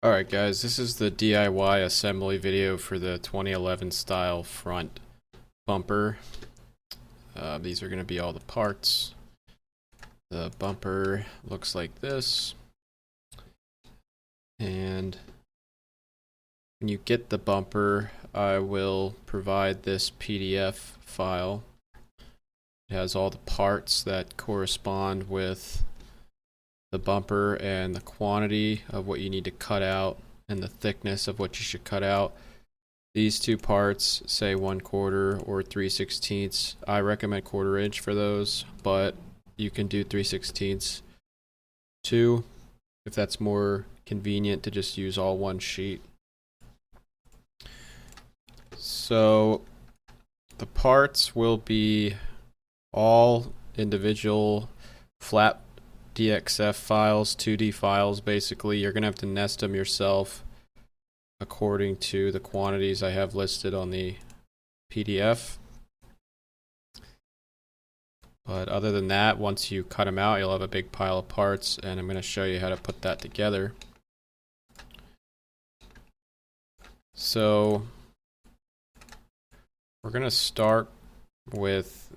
Alright guys, this is the DIY assembly video for the 2011 style front bumper. These are going to be all the parts. The bumper looks like this. And when you get the bumper, I will provide this PDF file. It has all the parts that correspond with the bumper and the quantity of what you need to cut out and the thickness of what you should cut out. These two parts say 1/4 or 3/16. I recommend 1/4 inch for those, but you can do 3/16 too if that's more convenient to just use all one sheet. So the parts will be all individual flat DXF files, 2D files basically. You're going to have to nest them yourself according to the quantities I have listed on the PDF. But other than that, once you cut them out, you'll have a big pile of parts, and I'm going to show you how to put that together. So we're going to start with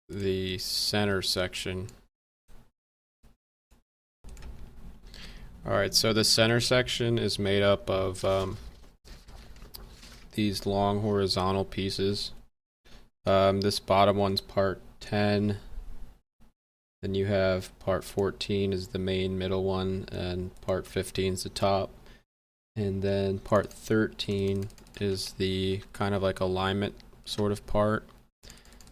the center section. Alright, so the center section is made up of these long horizontal pieces. This bottom one's part 10. Then you have part 14 is the main middle one, and part 15 is the top. And then part 13 is the kind of like alignment sort of part.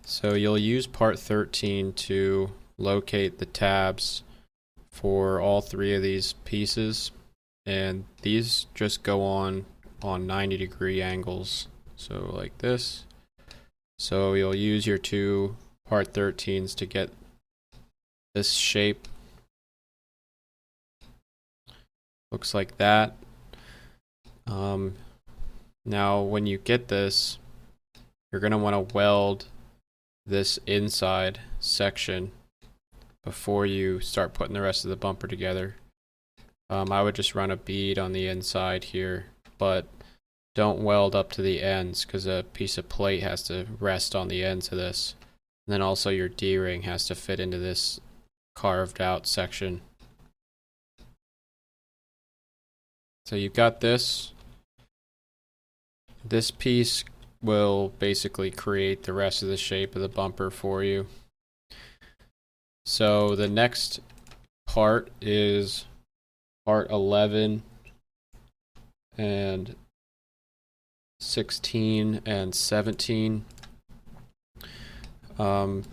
So you'll use part 13 to locate the tabs for all three of these pieces, and these just go on 90-degree angles, so like this. So you'll use your two part 13s to get this shape. Looks like that. Now when you get this, you're going to want to weld this inside section before you start putting the rest of the bumper together. I would just run a bead on the inside here, but don't weld up to the ends because a piece of plate has to rest on the ends of this. And then also your D-ring has to fit into this carved out section. So you've got this. This piece will basically create the rest of the shape of the bumper for you. So the next part is part 11 and 16 and 17. Part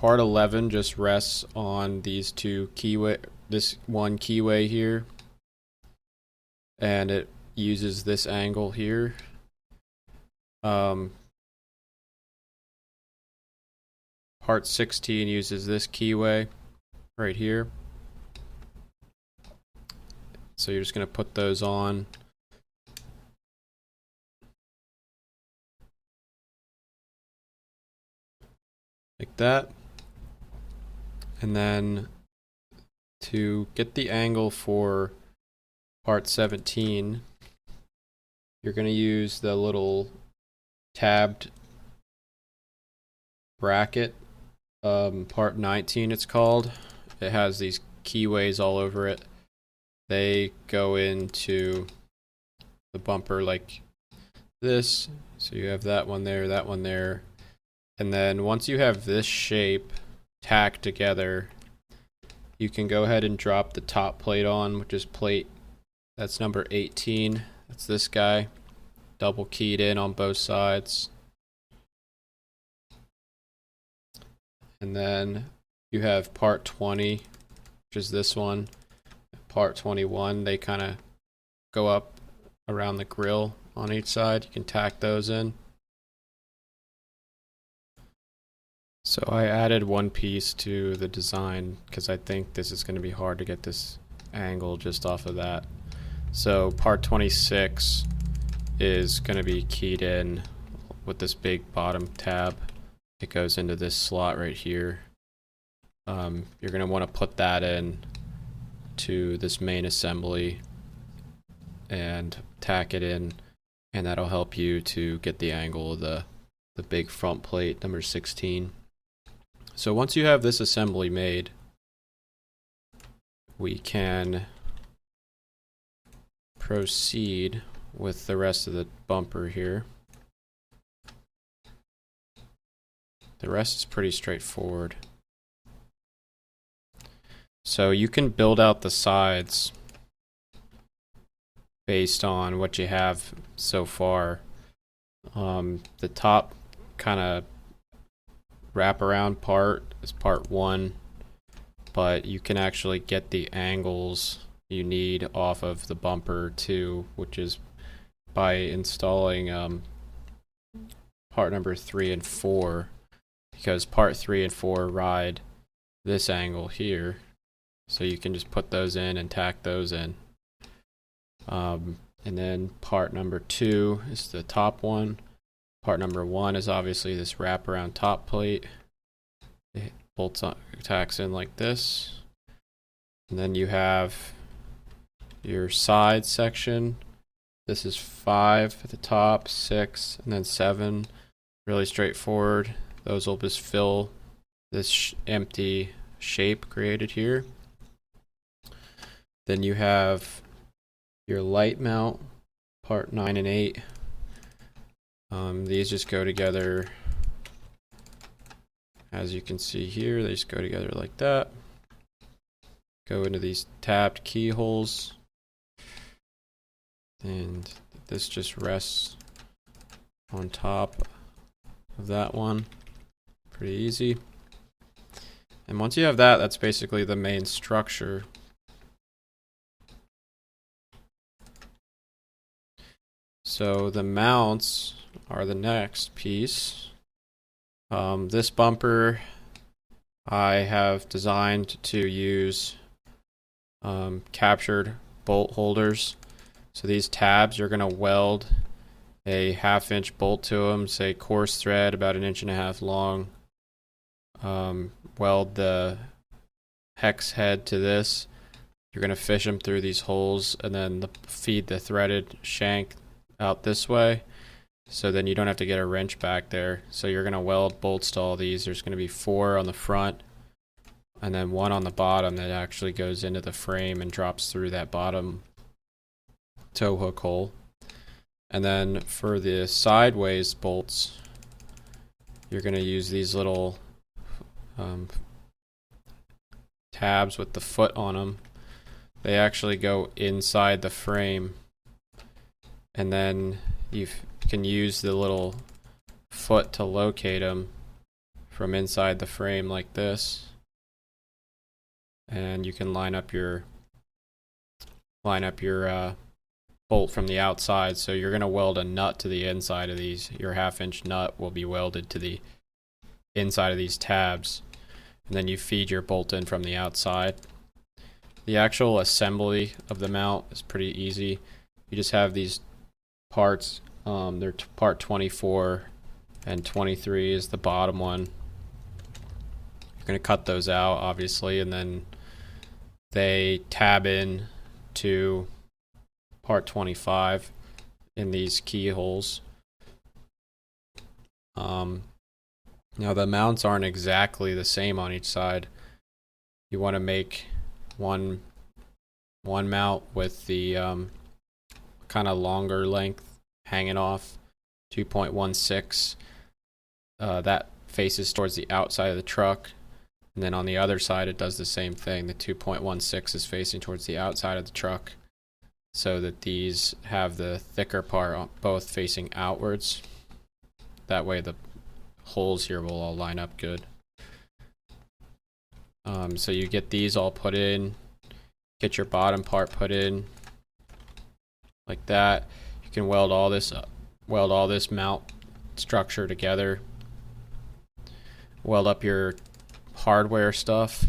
11 just rests on these two keyway, this one keyway here, and it uses this angle here. Part 16 uses this keyway right here. So you're just going to put those on. Like that. And then to get the angle for part 17, you're going to use the little tabbed bracket. Part 19 it's called. It has these keyways all over it. They go into the bumper like this. So you have that one there. And then once you have this shape tacked together, you can go ahead and drop the top plate on, which is plate, that's number 18. That's this guy. Double keyed in on both sides. And then you have part 20, which is this one. Part 21, they kind of go up around the grill on each side. You can tack those in. So I added one piece to the design because I think this is going to be hard to get this angle just off of that. So part 26 is going to be keyed in with this big bottom tab. It goes into this slot right here. You're going to want to put that in to this main assembly and tack it in, and that'll help you to get the angle of the big front plate, number 16. So once you have this assembly made, we can proceed with the rest of the bumper here. The rest is pretty straightforward. So you can build out the sides based on what you have so far. The top kind of wraparound part is part 1, but you can actually get the angles you need off of the bumper too, which is by installing part number 3 and 4, because part 3 and 4 ride this angle here, so you can just put those in and tack those in. And then part number 2 is the top one. Part number 1 is obviously this wraparound top plate. It bolts on, tacks in like this. And then you have your side section. This is 5 at the top, 6, and then 7. Really straightforward. Those will just fill this empty shape created here. Then you have your light mount, part 9 and 8. These just go together, as you can see here, they just go together like that. Go into these tabbed keyholes, and this just rests on top of that one. Pretty easy. And once you have that, that's basically the main structure. So the mounts are the next piece. This bumper I have designed to use captured bolt holders. So these tabs, you're going to weld a 1/2-inch bolt to them, say coarse thread about 1.5 inches long. Weld the hex head to this. You're going to fish them through these holes and then feed the threaded shank out this way, so then you don't have to get a wrench back there. So you're going to weld bolts to all these. There's going to be 4 on the front and then 1 on the bottom that actually goes into the frame and drops through that bottom tow hook hole. And then for the sideways bolts, you're going to use these little tabs with the foot on them. They actually go inside the frame, and then you can use the little foot to locate them from inside the frame like this, and you can line up your bolt from the outside. So you're going to weld a nut to the inside of these. Your 1/2-inch nut will be welded to the inside of these tabs, and then you feed your bolt in from the outside. The actual assembly of the mount is pretty easy. You just have these parts. They're part 24 and 23 is the bottom one. You're going to cut those out, obviously, and then they tab in to part 25 in these keyholes. Now the mounts aren't exactly the same on each side. You want to make one mount with the kind of longer length hanging off, 2.16. That faces towards the outside of the truck, and then on the other side it does the same thing. The 2.16 is facing towards the outside of the truck, so that these have the thicker part both facing outwards. That way the holes here will all line up good. So you get these all put in, get your bottom part put in like that. You can weld all this mount structure together. Weld up your hardware stuff.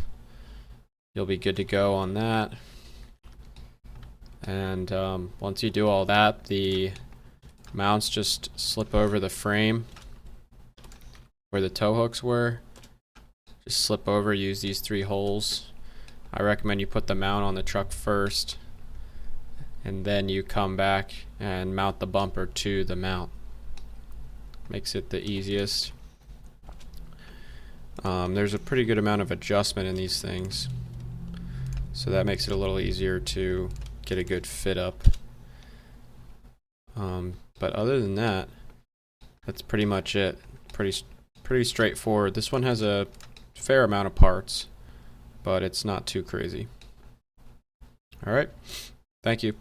You'll be good to go on that. And once you do all that, the mounts just slip over the frame where the tow hooks were. Just slip over, use these 3 holes. I recommend you put the mount on the truck first and then you come back and mount the bumper to the mount. Makes it the easiest. There's a pretty good amount of adjustment in these things, so that makes it a little easier to get a good fit up. But other than that, that's pretty much it. Pretty straightforward. This one has a fair amount of parts, but it's not too crazy. Alright, thank you.